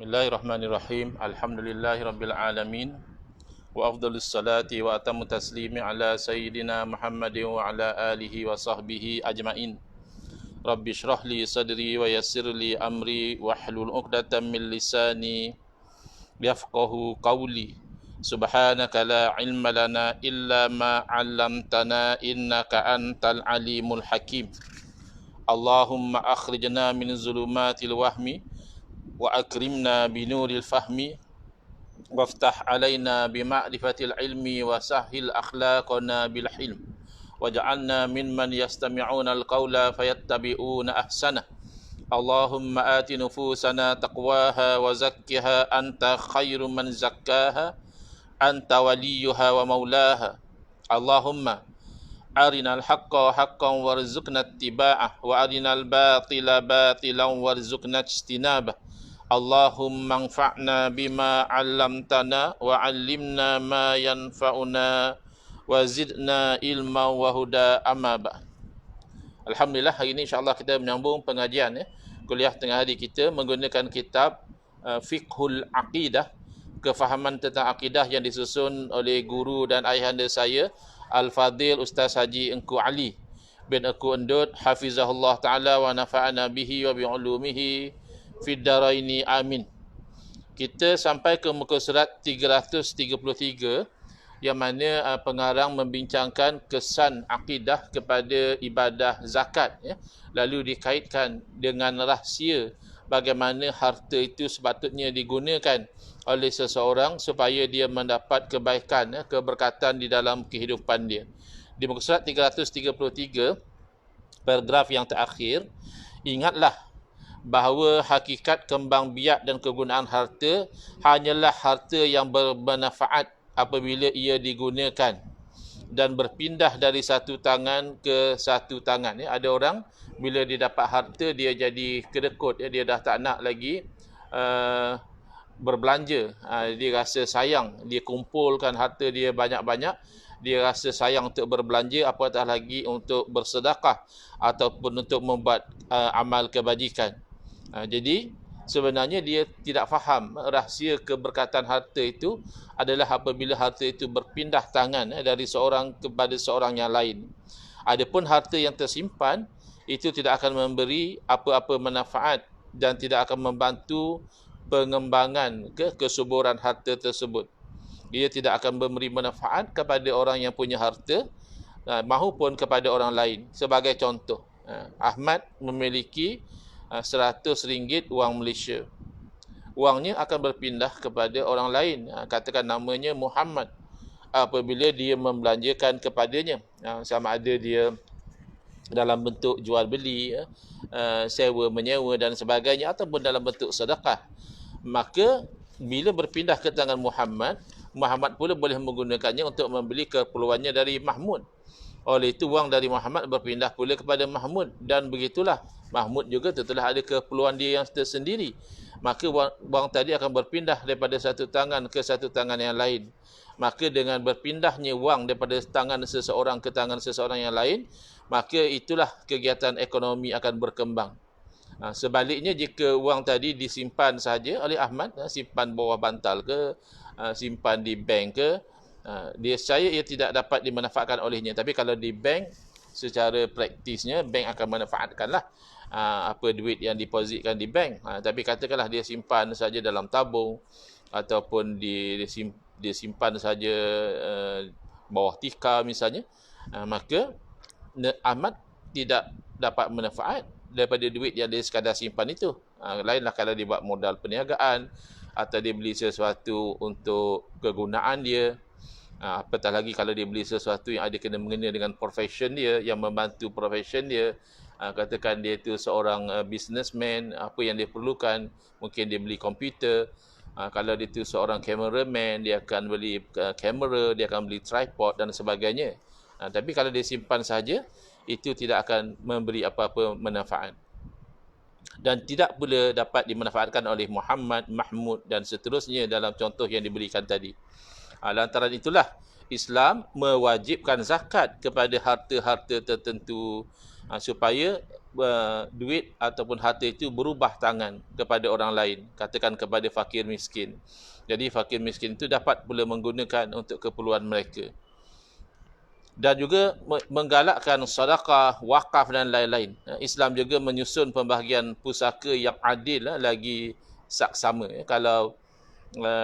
Bismillahirrahmanirrahim. Alhamdulillahirabbil alamin. Wa afdhalus salati wa atammu taslimi ala sayyidina Muhammadin wa ala alihi wa sahbihi ajmain. Rabbi shrah li sadri wa yassir li amri wahlul 'uqdatam min lisani yafqahu qawli. Subhanaka la ilma lana illa ma 'allamtana innaka antal alimul hakim. Allahumma akhrijna min zulumatil wahmi wa akrimna binuril fahmi waftah alaina bima'rifatil ilmi wa sahhil akhlaqana bil hilm waj'alna mimman yastami'una al-qawla fayattabi'una ahsana. Allahumma ati nufusana taqwaha wa zakkiha anta khairu man zakkaha anta waliyuha wa maulaha. Allahumma arinal haqqa haqqan warzuqna ittiba'ah wa arinal batila batilan warzuqna ijtinabah. Allahumma anfa'na bima 'allamtana wa 'allimna ma yanfa'una wa zidna ilma wa huda amma ba'd. Alhamdulillah, hari ini insya-Allah kita menyambung pengajian kuliah tengah hari kita menggunakan kitab Fiqhul Aqidah, kefahaman tentang akidah yang disusun oleh guru dan ayahanda saya Al-Fadhil Ustaz Haji Engku Ali bin Engku Endut hafizahullah taala wa nafa'ana bihi wa bi ulumihi fid daraini amin. Kita sampai ke muka surat 333 yang mana pengarang membincangkan kesan akidah kepada ibadah zakat lalu dikaitkan dengan rahsia bagaimana harta itu sepatutnya digunakan oleh seseorang supaya dia mendapat kebaikan keberkatan di dalam kehidupan dia. Di muka surat 333 paragraf yang terakhir, ingatlah bahawa hakikat kembang biak dan kegunaan harta hanyalah harta yang bermanfaat apabila ia digunakan dan berpindah dari satu tangan ke satu tangan. Ada orang bila dia dapat harta dia jadi kedekut, dia dah tak nak lagi berbelanja. Dia rasa sayang, dia kumpulkan harta dia banyak-banyak, dia rasa sayang untuk berbelanja, apatah lagi untuk bersedekah ataupun untuk membuat amal kebajikan. Jadi sebenarnya dia tidak faham rahsia keberkatan harta itu adalah apabila harta itu berpindah tangan dari seorang kepada seorang yang lain. Adapun harta yang tersimpan itu tidak akan memberi apa-apa manfaat dan tidak akan membantu pengembangan kesuburan harta tersebut. Ia tidak akan memberi manfaat kepada orang yang punya harta maupun kepada orang lain. Sebagai contoh, Ahmad memiliki RM100 wang Malaysia. Wangnya akan berpindah kepada orang lain. Katakan namanya Muhammad. Apabila dia membelanjakan kepadanya, sama ada dia dalam bentuk jual beli, sewa menyewa dan sebagainya, ataupun dalam bentuk sedekah, maka bila berpindah ke tangan Muhammad, Muhammad pula boleh menggunakannya untuk membeli keperluannya dari Mahmud. Oleh itu wang dari Muhammad berpindah pula kepada Mahmud, dan begitulah Mahmud juga tentulah ada keperluan dia yang tersendiri. Maka wang tadi akan berpindah daripada satu tangan ke satu tangan yang lain. Maka dengan berpindahnya wang daripada tangan seseorang ke tangan seseorang yang lain, maka itulah kegiatan ekonomi akan berkembang. Sebaliknya jika wang tadi disimpan saja oleh Ahmad, simpan bawah bantal ke, simpan di bank ke, dia percaya ia tidak dapat dimanfaatkan olehnya. Tapi kalau di bank, secara praktisnya bank akan manfaatkanlah apa duit yang depositkan di bank. Tapi katakanlah dia simpan saja dalam tabung ataupun dia simpan saja bawah tikar misalnya, maka Ahmad tidak dapat manfaat daripada duit yang dia sekadar simpan itu. Lainlah kalau dia buat modal perniagaan atau dia beli sesuatu untuk kegunaan dia. Apatah lagi kalau dia beli sesuatu yang ada kena mengena dengan profession dia, yang membantu profession dia. Katakan dia itu seorang businessman, apa yang dia perlukan, mungkin dia beli komputer. Kalau dia itu seorang cameraman, dia akan beli kamera, dia akan beli tripod dan sebagainya. Tapi kalau dia simpan saja, itu tidak akan memberi apa-apa manfaat. Dan tidak pula dapat dimanfaatkan oleh Muhammad, Mahmud dan seterusnya dalam contoh yang diberikan tadi. Lantaran itulah Islam mewajibkan zakat kepada harta-harta tertentu supaya duit ataupun harta itu berubah tangan kepada orang lain, katakan kepada fakir miskin. Jadi fakir miskin itu dapat pula menggunakan untuk keperluan mereka. Dan juga menggalakkan sedekah, wakaf dan lain-lain. Islam juga menyusun pembahagian pusaka yang adil lagi saksama. Kalau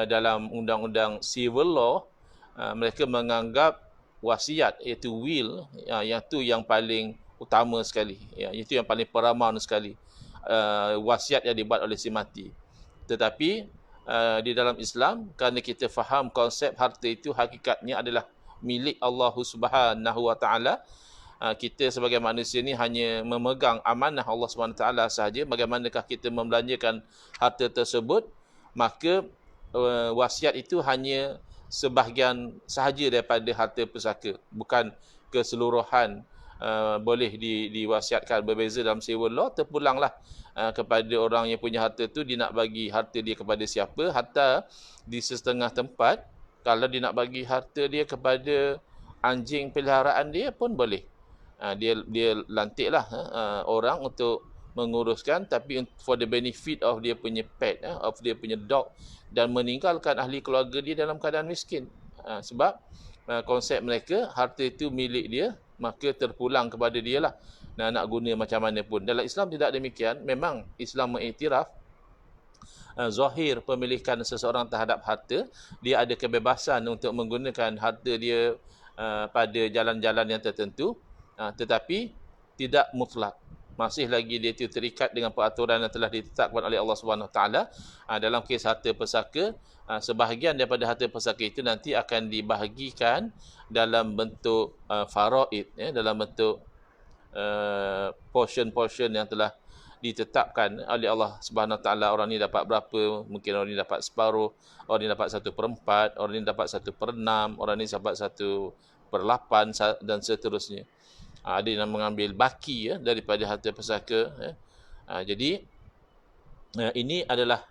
dalam undang-undang civil law, mereka menganggap wasiat iaitu will, yang tu yang paling utama sekali. Itu yang paling paramount sekali. Wasiat yang dibuat oleh si mati. Tetapi di dalam Islam, kerana kita faham konsep harta itu hakikatnya adalah milik Allah Subhanahu Wa Taala, kita sebagai manusia ni hanya memegang amanah Allah Subhanahu Wa Taala sahaja. Bagaimanakah kita membelanjakan harta tersebut, maka wasiat itu hanya sebahagian sahaja daripada harta pusaka, bukan keseluruhan boleh diwasiatkan. Berbeza dalam civil law, terpulanglah kepada orang yang punya harta tu, dia nak bagi harta dia kepada siapa. Hatta di setengah tempat, kalau dia nak bagi harta dia kepada anjing peliharaan dia pun boleh. Dia lantiklah orang untuk menguruskan, tapi for the benefit of dia punya pet, of dia punya dog, dan meninggalkan ahli keluarga dia dalam keadaan miskin. Sebab konsep mereka, harta itu milik dia, maka terpulang kepada dia lah. Nak guna macam mana pun. Dalam Islam tidak demikian. Memang Islam mengiktiraf zahir pemilikan seseorang terhadap harta. Dia ada kebebasan untuk menggunakan harta dia pada jalan-jalan yang tertentu, tetapi tidak mutlak. Masih lagi dia itu terikat dengan peraturan yang telah ditetapkan oleh Allah Subhanahu Taala. Dalam kes harta pusaka, sebahagian daripada harta pusaka itu nanti akan dibahagikan dalam bentuk faraid, dalam bentuk portion-portion yang telah ditetapkan oleh Allah Subhanahu Taala. Orang ni dapat berapa, mungkin orang ni dapat separuh, orang ni dapat 1/4, orang ni dapat 1/6, orang ni dapat 1/8 dan seterusnya. Ada yang mengambil baki daripada harta pusaka. Jadi ini adalah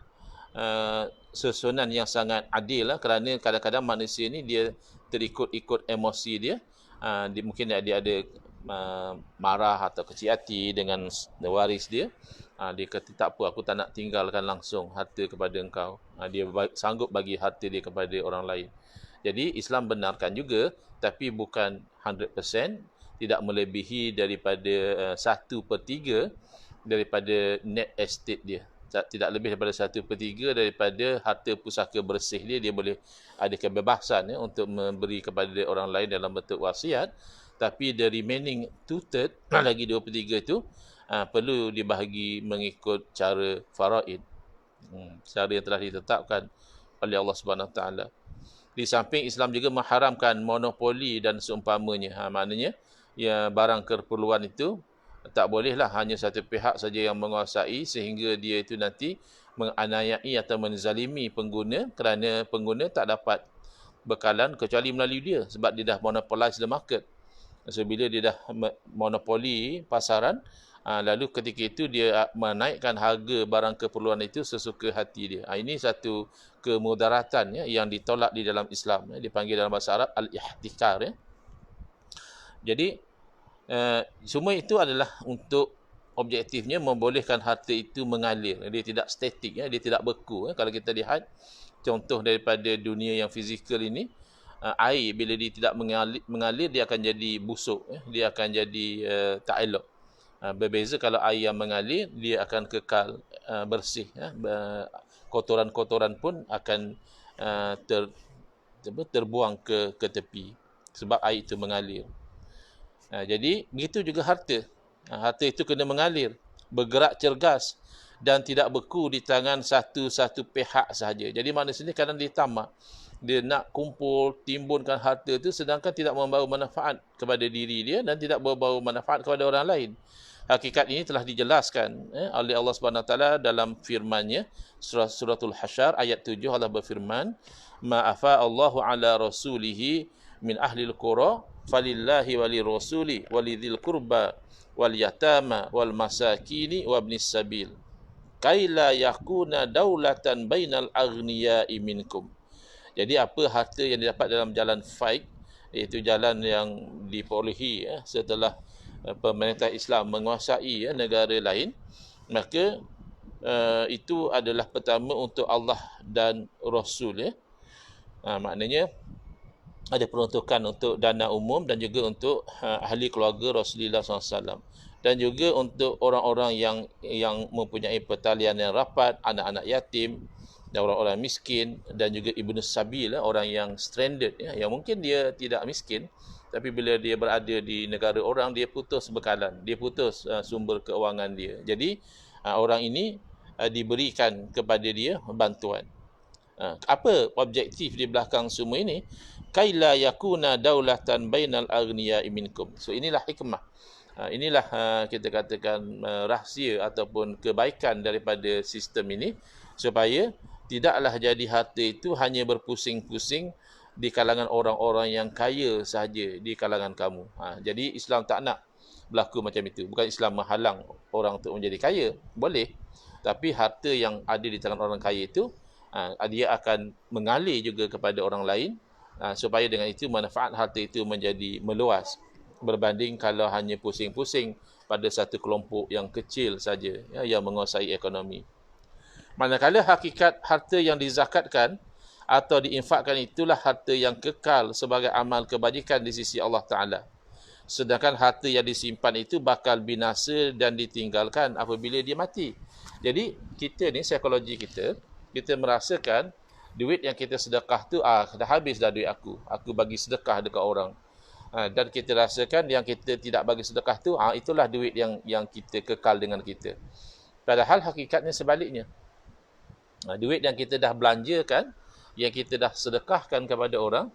susunan yang sangat adil, kerana kadang-kadang manusia ni dia terikut-ikut emosi dia. Mungkin dia ada marah atau kecil hati dengan waris dia. Dia kata, tak apa, aku tak nak tinggalkan langsung harta kepada engkau. Dia sanggup bagi harta dia kepada orang lain. Jadi Islam benarkan juga, tapi bukan 100%, tidak melebihi daripada 1/3 daripada net estate dia. Tidak lebih daripada 1/3 daripada harta pusaka bersih dia. Dia boleh ada kebebasan untuk memberi kepada orang lain dalam bentuk wasiat. Tapi the remaining 2/3, lagi 2/3 itu perlu dibahagi mengikut cara faraid, cara yang telah ditetapkan oleh Allah Subhanahu Taala. Di samping Islam juga mengharamkan monopoli dan seumpamanya. Maknanya ya, barang keperluan itu tak bolehlah hanya satu pihak saja yang menguasai, sehingga dia itu nanti menganiayai atau menzalimi pengguna, kerana pengguna tak dapat bekalan kecuali melalui dia, sebab dia dah monopolize the market. So bila dia dah monopoli pasaran, lalu ketika itu dia menaikkan harga barang keperluan itu sesuka hati dia. Ini satu kemudaratan yang ditolak di dalam Islam. Dipanggil dalam bahasa Arab al-ihtikar. Jadi semua itu adalah untuk objektifnya membolehkan harta itu mengalir. Dia tidak statik, dia tidak beku. Kalau kita lihat contoh daripada dunia yang fizikal ini, air bila dia tidak mengalir, dia akan jadi busuk, dia akan jadi tak elok. Berbeza kalau air yang mengalir, dia akan kekal bersih. Kotoran-kotoran pun akan terbuang ke tepi sebab air itu mengalir. Jadi begitu juga harta. Harta itu kena mengalir, bergerak cergas dan tidak beku di tangan satu pihak sahaja. Jadi manusia ni kadang dia tamak. Dia nak kumpul, timbunkan harta itu, sedangkan tidak membawa manfaat kepada diri dia dan tidak membawa manfaat kepada orang lain. Hakikat ini telah dijelaskan oleh Allah Subhanahu Wa Taala dalam firman-Nya, suratul Hasyr ayat 7. Allah berfirman, "Ma afa Allahu ala rasulihi min ahlil qura falillahi walirrasuli walidhil qurba wal yatama wal masakini wabnis sabil kaila yakuna daulatan bainal aghniya'i minkum." Jadi apa harta yang didapat dalam jalan fight, iaitu jalan yang diperolehi setelah pemerintah Islam menguasai negara lain, maka itu adalah pertama untuk Allah dan Rasul. Maknanya ada peruntukan untuk dana umum dan juga untuk ahli keluarga Rasulullah SAW, dan juga untuk orang-orang yang mempunyai pertalian yang rapat, anak-anak yatim dan orang-orang miskin, dan juga ibnu sabil, orang yang stranded, yang mungkin dia tidak miskin tapi bila dia berada di negara orang, dia putus bekalan, dia putus sumber keuangan dia. Jadi orang ini diberikan kepada dia bantuan. Apa objektif di belakang semua ini? Kaila yakuna daulatan bainal aghniya'i minkum. So inilah hikmah. Inilah kita katakan rahsia ataupun kebaikan daripada sistem ini, supaya tidaklah jadi harta itu hanya berpusing-pusing di kalangan orang-orang yang kaya sahaja di kalangan kamu. Jadi Islam tak nak berlaku macam itu. Bukan Islam menghalang orang untuk menjadi kaya, boleh. Tapi harta yang ada di tangan orang kaya itu, dia akan mengalir juga kepada orang lain, supaya dengan itu manfaat harta itu menjadi meluas, berbanding kalau hanya pusing-pusing pada satu kelompok yang kecil saja, yang menguasai ekonomi. Manakala hakikat harta yang dizakatkan atau diinfakkan itulah harta yang kekal sebagai amal kebajikan di sisi Allah Ta'ala. Sedangkan harta yang disimpan itu bakal binasa dan ditinggalkan apabila dia mati. Jadi kita ni, psikologi kita merasakan duit yang kita sedekah tu, dah habis dah duit aku bagi sedekah dekat orang. Dan kita rasakan yang kita tidak bagi sedekah tu, itulah duit yang kita kekal dengan kita. Padahal hakikatnya sebaliknya. Duit yang kita dah belanjakan, yang kita dah sedekahkan kepada orang,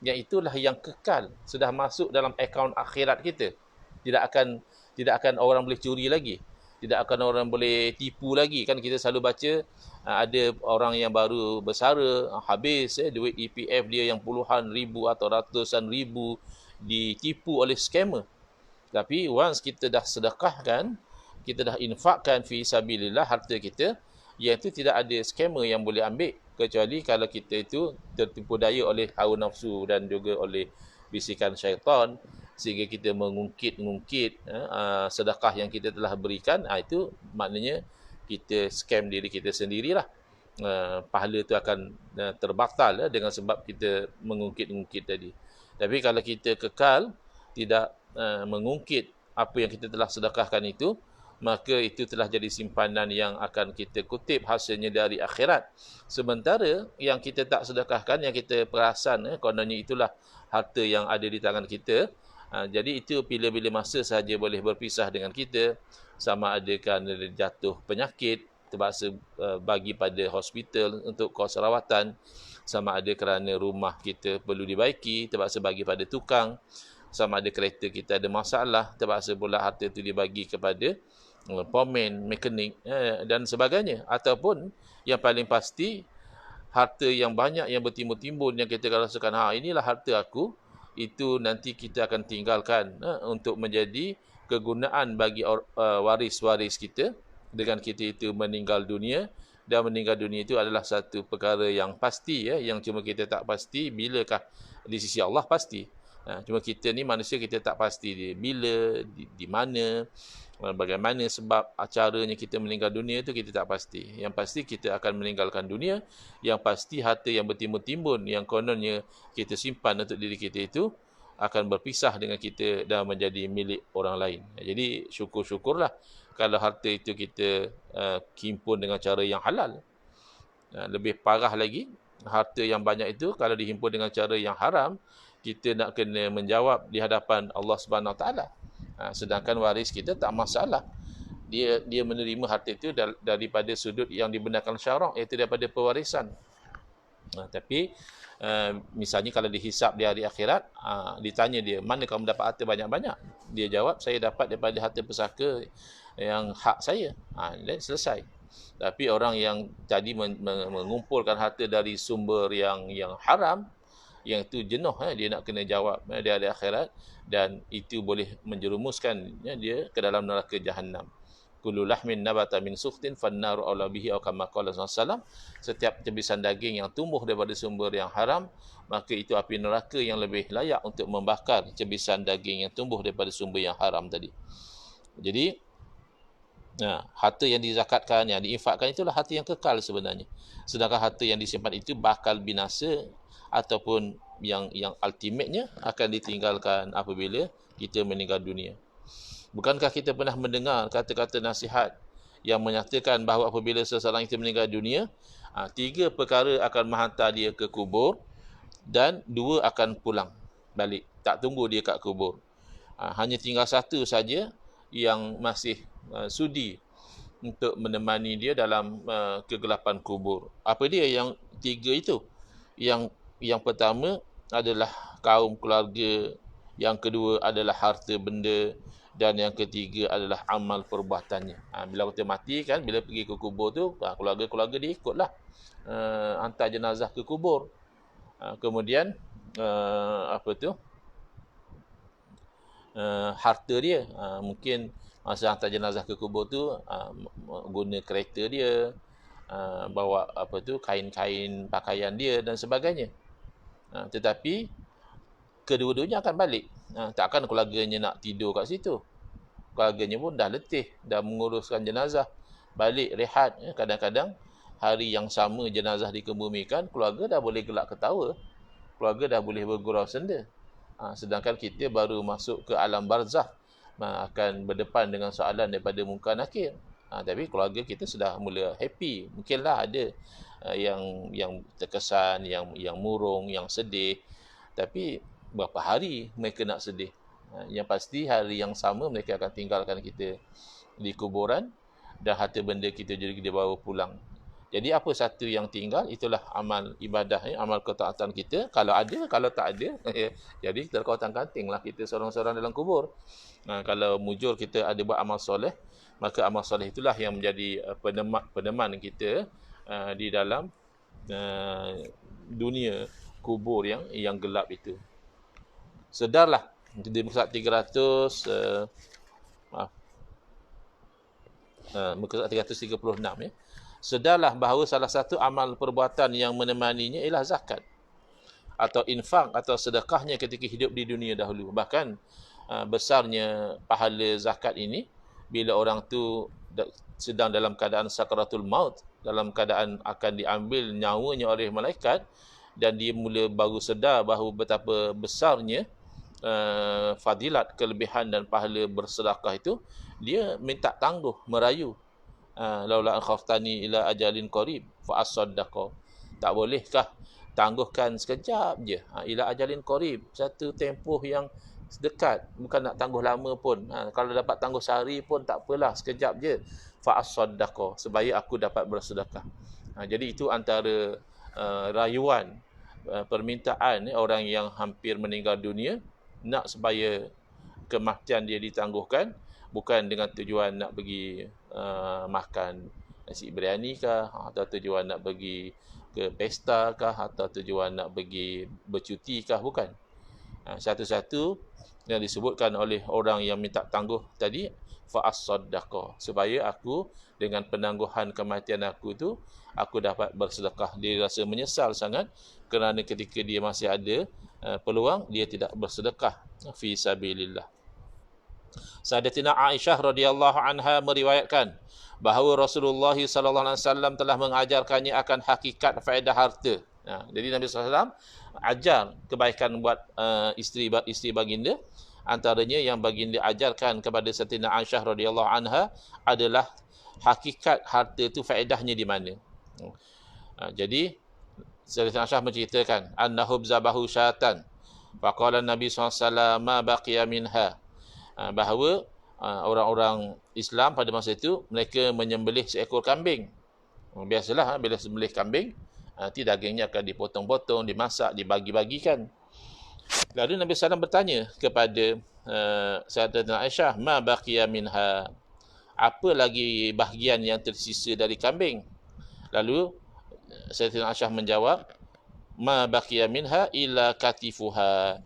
yang itulah yang kekal, sudah masuk dalam akaun akhirat kita. Tidak akan orang boleh curi lagi, tidak akan orang boleh tipu lagi. Kan kita selalu baca ada orang yang baru bersara, habis duit EPF dia yang puluhan ribu atau ratusan ribu ditipu oleh scammer. Tapi once kita dah sedekahkan, kita dah infakkan fi sabilillah harta kita, iaitu tidak ada scammer yang boleh ambil, kecuali kalau kita itu tertipu daya oleh hawa nafsu dan juga oleh bisikan syaitan, sehingga kita mengungkit sedekah yang kita telah berikan. Itu maknanya kita scam diri kita sendirilah. Pahala itu akan terbaktal dengan sebab kita mengungkit-ungkit tadi. Tapi kalau kita kekal tidak mengungkit apa yang kita telah sedekahkan itu, maka itu telah jadi simpanan yang akan kita kutip hasilnya dari akhirat. Sementara yang kita tak sedekahkan, yang kita perasan kononnya itulah harta yang ada di tangan kita, jadi itu bila-bila masa sahaja boleh berpisah dengan kita, sama ada kerana jatuh penyakit, terpaksa bagi pada hospital untuk kos rawatan, sama ada kerana rumah kita perlu dibaiki, terpaksa bagi pada tukang, sama ada kereta kita ada masalah, terpaksa pula harta itu dibagi kepada pomen, mekanik dan sebagainya. Ataupun yang paling pasti, harta yang banyak yang bertimbun-timbun yang kita rasakan, inilah harta aku, itu nanti kita akan tinggalkan untuk menjadi kegunaan bagi waris-waris kita dengan kita itu meninggal dunia. Dan meninggal dunia itu adalah satu perkara yang pasti, yang cuma kita tak pasti bilakah di sisi Allah pasti. Cuma kita ni manusia, kita tak pasti dia bila, di mana, bagaimana sebab acaranya kita meninggal dunia itu kita tak pasti. Yang pasti kita akan meninggalkan dunia. Yang pasti harta yang bertimbun-timbun yang kononnya kita simpan untuk diri kita itu akan berpisah dengan kita dan menjadi milik orang lain. Jadi syukur-syukurlah kalau harta itu kita himpun dengan cara yang halal. Lebih parah lagi, harta yang banyak itu kalau dihimpun dengan cara yang haram, kita nak kena menjawab di hadapan Allah Subhanahu Wa Taala. Sedangkan waris kita tak masalah. Dia menerima harta itu daripada sudut yang dibenarkan syarak, iaitu daripada pewarisan. Tapi misalnya kalau dihisap di hari akhirat, ditanya dia, mana kamu dapat harta banyak-banyak? Dia jawab, saya dapat daripada harta pusaka yang hak saya. Dan selesai. Tapi orang yang tadi mengumpulkan harta dari sumber yang haram, yang itu jenuh, dia nak kena jawab di hari akhirat, dan itu boleh menjerumuskan dia ke dalam neraka Jahannam. kullu lahmin nabata min suhtin fannaru aula bihi atau kama qala sallallahu. Setiap tebisan daging yang tumbuh daripada sumber yang haram, maka itu api neraka yang lebih layak untuk membakar tebisan daging yang tumbuh daripada sumber yang haram tadi. Jadi harta yang dizakatkan, yang diinfakkan itulah harta yang kekal sebenarnya. Sedangkan harta yang disimpan itu bakal binasa ataupun yang ultimate-nya akan ditinggalkan apabila kita meninggal dunia. Bukankah kita pernah mendengar kata-kata nasihat yang menyatakan bahawa apabila seseorang itu meninggal dunia, 3 perkara akan menghantar dia ke kubur dan 2 akan pulang balik, tak tunggu dia kat kubur. Hanya tinggal 1 saja yang masih sudi untuk menemani dia dalam kegelapan kubur. Apa dia yang 3 itu? Yang pertama adalah kaum keluarga, yang kedua adalah harta benda, dan yang ketiga adalah amal perbuatannya. Bila kita mati kan, bila pergi ke kubur tu, keluarga-keluarga dia ikutlah hantar jenazah ke kubur. Kemudian harta dia, mungkin masa hantar jenazah ke kubur tu guna kereta dia, bawa kain-kain pakaian dia dan sebagainya. Tetapi kedua-duanya akan balik. Takkan keluarganya nak tidur kat situ. Keluarganya pun dah letih, dah menguruskan jenazah, balik rehat. Kadang-kadang hari yang sama jenazah dikebumikan, keluarga dah boleh gelak ketawa, keluarga dah boleh bergurau senda. Sedangkan kita baru masuk ke alam barzakh, akan berdepan dengan soalan daripada muka nakir. Tapi keluarga kita sudah mula happy. Mungkinlah ada yang terkesan, yang murung, yang sedih. Tapi berapa hari mereka nak sedih? Yang pasti hari yang sama mereka akan tinggalkan kita di kuburan dan harta benda kita juga dibawa pulang. Jadi apa satu yang tinggal, itulah amal ibadah, amal ketaatan kita. Kalau ada, kalau tak ada, jadi terkotang-kanting lah kita seorang-seorang dalam kubur. Kalau mujur kita ada buat amal soleh, maka amal soleh itulah yang menjadi peneman kita di dalam dunia kubur yang gelap itu. Sedarlah, di muka surat 300, muka surat 336 ya. Sedarlah bahawa salah satu amal perbuatan yang menemaninya ialah zakat atau infak atau sedekahnya ketika hidup di dunia dahulu. Bahkan besarnya pahala zakat ini bila orang tu sedang dalam keadaan sakaratul maut, dalam keadaan akan diambil nyawanya oleh malaikat, dan dia mula baru sedar bahawa betapa besarnya fadilat, kelebihan dan pahala bersedekah itu, dia minta tangguh, merayu. Laula an khaftani ila ajalin qarib fa as-saddaqa. Tak bolehkah tangguhkan sekejap je, ila ajalin qarib, satu tempoh yang dekat, bukan nak tangguh lama pun. Kalau dapat tangguh sehari pun tak apalah, sekejap je. Fa as-saddaqa, supaya aku dapat bersedekah. Jadi itu antara rayuan, permintaan orang yang hampir meninggal dunia, nak supaya kematian dia ditangguhkan, bukan dengan tujuan nak pergi makan nasi biryani kah, atau tujuan nak pergi ke pesta kah, atau tujuan nak pergi bercuti kah, bukan. Satu-satu yang disebutkan oleh orang yang minta tangguh tadi, fa'as-saddaqa, supaya aku dengan penangguhan kematian aku tu, aku dapat bersedekah. Dia rasa menyesal sangat kerana ketika dia masih ada peluang, dia tidak bersedekah fi sabilillah. Sayyidatina Aisyah radhiyallahu anha meriwayatkan bahawa Rasulullah sallallahu alaihi wasallam telah mengajarkannya akan hakikat faedah harta. Jadi Nabi SAW ajar kebaikan buat isteri baginda. Antaranya yang baginda ajarkan kepada Sayyidatina Aisyah radhiyallahu anha adalah hakikat harta itu faedahnya di mana. Jadi Sayyidatina Aisyah menceritakan annahu zabahu syatan faqala Nabi SAW ma baqiya minha, bahawa orang-orang Islam pada masa itu mereka menyembelih seekor kambing. Biasalah bila sembelih kambing, nanti dagingnya akan dipotong-potong, dimasak, dibagi-bagikan. Lalu Nabi SAW bertanya kepada Sayyidatina Aisyah, ma baqiya minha, apa lagi bahagian yang tersisa dari kambing? Lalu Sayyidatina Aisyah menjawab, ma baqiya minha illa katifuha,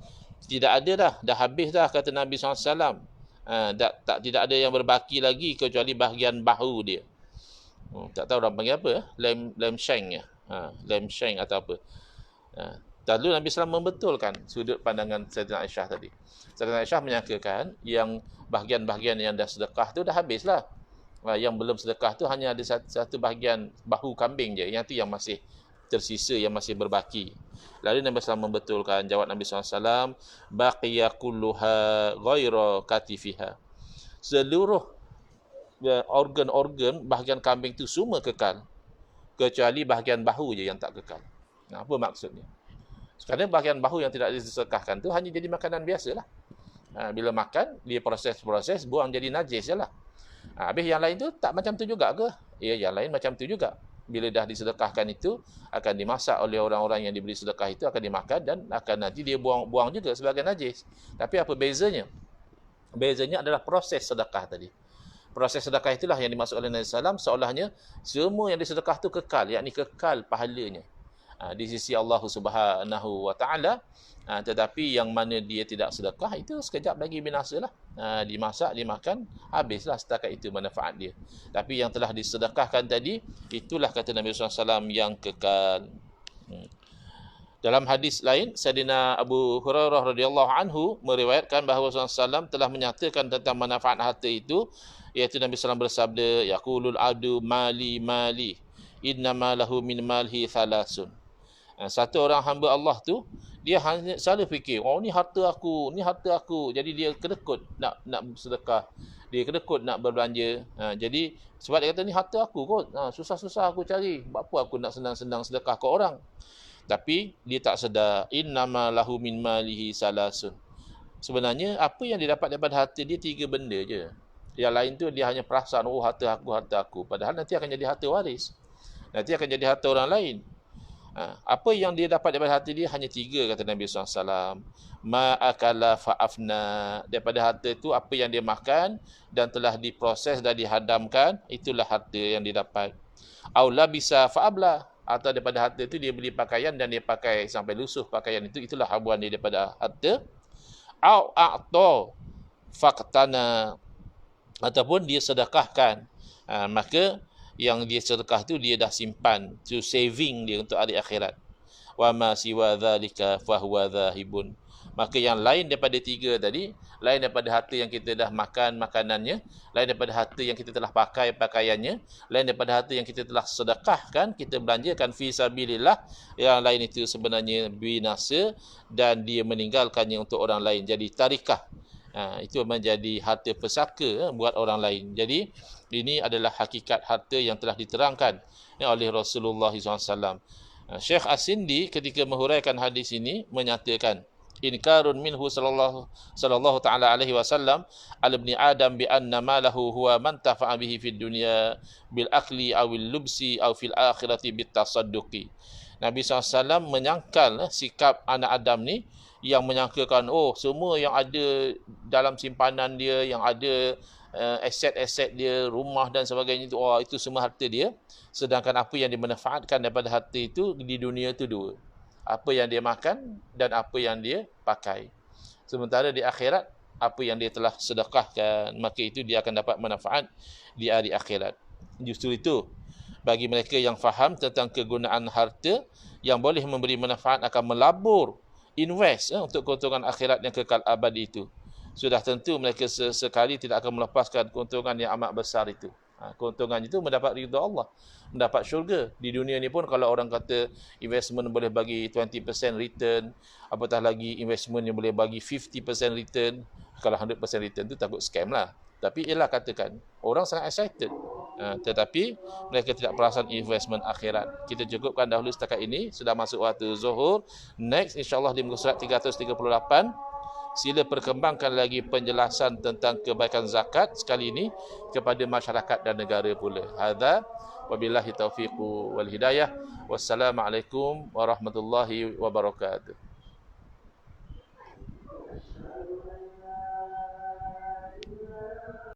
tidak ada dah habis dah, kata Nabi SAW. Tidak ada yang berbaki lagi kecuali bahagian bahu dia. Tak tahu orang panggil apa, lem shank ya. Lem shank atau apa. Lalu Nabi SAW membetulkan sudut pandangan Sayyidina Aisyah tadi. Sayyidina Aisyah menyangkakan yang bahagian-bahagian yang dah sedekah tu dah habislah. Yang belum sedekah tu hanya ada satu bahagian bahu kambing je. Yang tu yang masih tersisa, yang masih berbaki. Lalu Nabi SAW membetulkan, jawab Nabi SAW, baqiya kulluha ghaira katifiha. Seluruh organ-organ bahagian kambing tu semua kekal. Kecuali bahagian bahu je yang tak kekal. Apa maksudnya? Kerana bahagian bahu yang tidak disedekahkan tu hanya jadi makanan biasalah. Bila makan, dia proses-proses, buang jadi najis je lah. Habis yang lain tu tak macam tu juga ke? Ya, yang lain macam tu juga. Bila dah disedekahkan itu, akan dimasak oleh orang-orang yang diberi sedekah itu, akan dimakan dan akan nanti dia buang juga sebagai najis. Tapi apa bezanya? Bezanya adalah proses sedekah tadi. Proses sedekah itulah yang dimaksud oleh Nabi SAW, seolahnya semua yang disedekah tu kekal, yakni kekal pahalanya di sisi Allah Subhanahu wa taala. Tetapi yang mana dia tidak sedekah itu sekejap lagi binasalah. Dimasak, dimakan, habislah setakat itu manfaat dia. Tapi yang telah disedekahkan tadi, itulah kata Nabi SAW yang kekal. Dalam hadis lain, Sayyidina Abu Hurairah radhiyallahu anhu meriwayatkan bahawa Rasulullah SAW telah menyatakan tentang manfaat harta itu, iaitu Nabi SAW bersabda, yaqulul abdu mali mali innama lahu min malhi thalathun. Satu orang hamba Allah tu, dia hanya selalu fikir, oh ni harta aku, ni harta aku. Jadi dia kedekut nak sedekah. Dia kedekut nak berbelanja. Jadi sebab dia kata ni harta aku kot. Susah-susah aku cari. Apa aku nak senang-senang sedekah ke orang? Tapi dia tak sedar, innama lahu min malihi salasun. Sebenarnya apa yang dia dapat daripada harta dia 3 benda je. Yang lain tu dia hanya perasan, oh harta aku. Padahal nanti akan jadi harta waris. Nanti akan jadi harta orang lain. Apa yang dia dapat daripada harta dia hanya 3, kata Nabi SAW. Ma'akala fa'afna. Daripada harta itu apa yang dia makan dan telah diproses dan dihadamkan, itulah harta yang dia dapat. Aula bisa fa'abla. Atau daripada harta itu dia beli pakaian dan dia pakai sampai lusuh pakaian itu, itulah habuan dia daripada harta. Au a'to faqtana. Ataupun dia sedekahkan. Maka yang dia sedekah tu dia dah simpan, tu saving dia untuk hari akhirat. Wa ma siwa dzalika fa huwa dzahibun. Maka yang lain daripada 3 tadi, lain daripada harta yang kita dah makan makanannya, lain daripada harta yang kita telah pakai pakaiannya, lain daripada harta yang kita telah sedekahkan, kita belanjakan fi sabilillah, yang lain itu sebenarnya binasa dan dia meninggalkannya untuk orang lain, jadi tarikah. Itu menjadi harta pesaka buat orang lain. Jadi ini adalah hakikat harta yang telah diterangkan oleh Rasulullah SAW. Syekh As-Sindi ketika menghuraikan hadis ini menyatakan, inkarun minhu sallallahu ta'ala alaihi wasallam al ibni adam bi anna malahu huwa man tafa'a bihi fid dunya bil akli awil lubsi aw fil akhirati bit tasadduqi. Nabi SAW menyangkal sikap anak Adam ni, yang menyangkakan, oh semua yang ada dalam simpanan dia, yang ada aset-aset dia, rumah dan sebagainya itu, itu semua harta dia. Sedangkan apa yang dimanfaatkan daripada harta itu di dunia itu 2. Apa yang dia makan dan apa yang dia pakai. Sementara di akhirat, apa yang dia telah sedekahkan, maka itu dia akan dapat manfaat di hari akhirat. Justru itu, bagi mereka yang faham tentang kegunaan harta yang boleh memberi manfaat, akan melabur, invest untuk keuntungan akhirat yang kekal abadi itu, sudah tentu mereka sekali tidak akan melepaskan keuntungan yang amat besar itu. Keuntungan itu mendapat ridha Allah, mendapat syurga. Di dunia ni pun kalau orang kata investment boleh bagi 20% return, apatah lagi investment yang boleh bagi 50% return, kalau 100% return tu takut scam lah. Tapi ialah katakan, orang sangat excited. Tetapi mereka tidak perasan investment akhirat. Kita cukupkan dahulu setakat ini. Sudah masuk waktu zuhur. Next insyaAllah di muka surat 338, sila perkembangkan lagi penjelasan tentang kebaikan zakat sekali ini kepada masyarakat dan negara pula. Hadza wabillahi taufiqu wal hidayah. Wassalamualaikum warahmatullahi wabarakatuh.